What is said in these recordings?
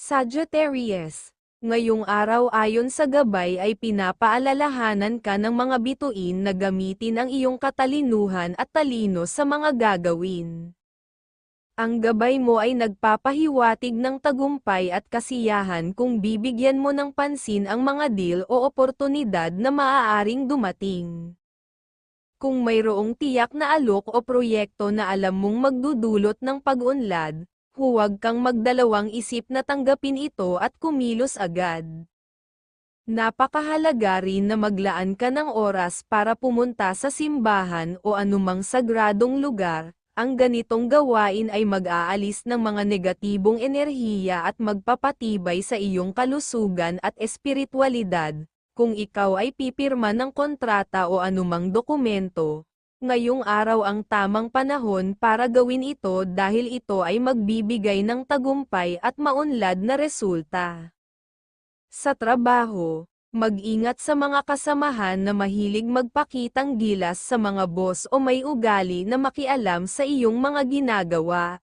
Sagittarius, ngayong araw ayon sa gabay ay pinapaalalahanan ka ng mga bituin na gamitin ang iyong katalinuhan at talino sa mga gagawin. Ang gabay mo ay nagpapahiwatig ng tagumpay at kasiyahan kung bibigyan mo ng pansin ang mga deal o oportunidad na maaaring dumating. Kung mayroong tiyak na alok o proyekto na alam mong magdudulot ng pag-unlad, huwag kang magdalawang isip na tanggapin ito at kumilos agad. Napakahalaga rin na maglaan ka ng oras para pumunta sa simbahan o anumang sagradong lugar. Ang ganitong gawain ay mag-aalis ng mga negatibong enerhiya at magpapatibay sa iyong kalusugan at espiritualidad. Kung ikaw ay pipirma ng kontrata o anumang dokumento, ngayong araw ang tamang panahon para gawin ito dahil ito ay magbibigay ng tagumpay at maunlad na resulta. Sa trabaho, mag-ingat sa mga kasamahan na mahilig magpakitang gilas sa mga boss o may ugali na makialam sa iyong mga ginagawa.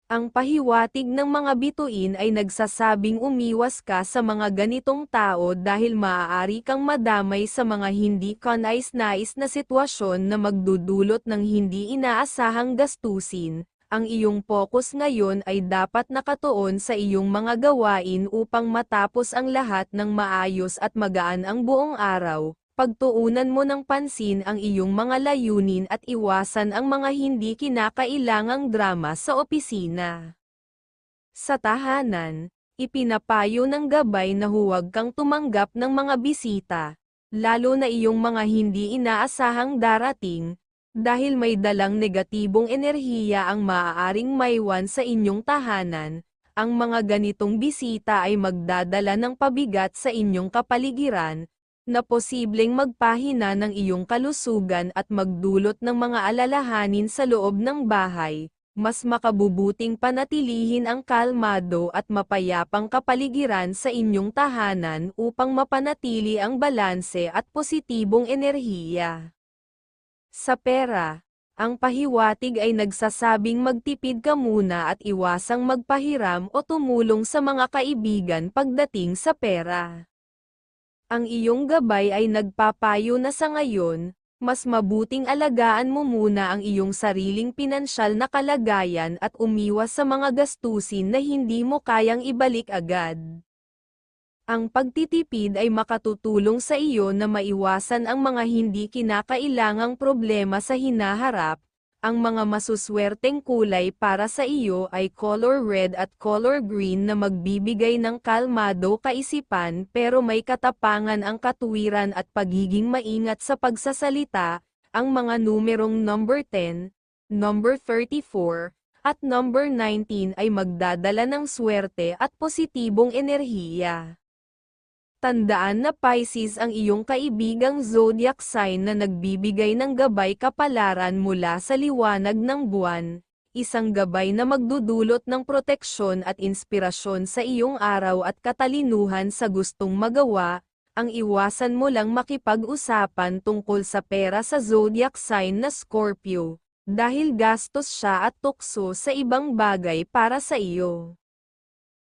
Ang pahiwatig ng mga bituin ay nagsasabing umiwas ka sa mga ganitong tao dahil maaari kang madamay sa mga hindi kanais-nais na sitwasyon na magdudulot ng hindi inaasahang gastusin. Ang iyong focus ngayon ay dapat nakatuon sa iyong mga gawain upang matapos ang lahat ng maayos at magaan ang buong araw. Pagtuunan mo ng pansin ang iyong mga layunin at iwasan ang mga hindi kinakailangang drama sa opisina. Sa tahanan, ipinapayo ng gabay na huwag kang tumanggap ng mga bisita, lalo na iyong mga hindi inaasahang darating, dahil may dalang negatibong enerhiya ang maaaring maiwan sa inyong tahanan. Ang mga ganitong bisita ay magdadala ng pabigat sa inyong kapaligiran, na posibleng magpahina ng iyong kalusugan at magdulot ng mga alalahanin sa loob ng bahay. Mas makabubuting panatilihin ang kalmado at mapayapang kapaligiran sa inyong tahanan upang mapanatili ang balanse at positibong enerhiya. Sa pera, ang pahiwatig ay nagsasabing magtipid ka muna at iwasang magpahiram o tumulong sa mga kaibigan pagdating sa pera. Ang iyong gabay ay nagpapayo na sa ngayon, mas mabuting alagaan mo muna ang iyong sariling pinansyal na kalagayan at umiwas sa mga gastusin na hindi mo kayang ibalik agad. Ang pagtitipid ay makatutulong sa iyo na maiwasan ang mga hindi kinakailangang problema sa hinaharap. Ang mga masuswerteng kulay para sa iyo ay color red at color green na magbibigay ng kalmado kaisipan pero may katapangan ang katuwiran at pagiging maingat sa pagsasalita. Ang mga numerong number 10, number 34, at number 19 ay magdadala ng swerte at positibong enerhiya. Tandaan na Pisces ang iyong kaibigang zodiac sign na nagbibigay ng gabay kapalaran mula sa liwanag ng buwan, isang gabay na magdudulot ng proteksyon at inspirasyon sa iyong araw at katalinuhan sa gustong magawa. Ang iwasan mo lang makipag-usapan tungkol sa pera sa zodiac sign na Scorpio, dahil gastos siya at tukso sa ibang bagay para sa iyo.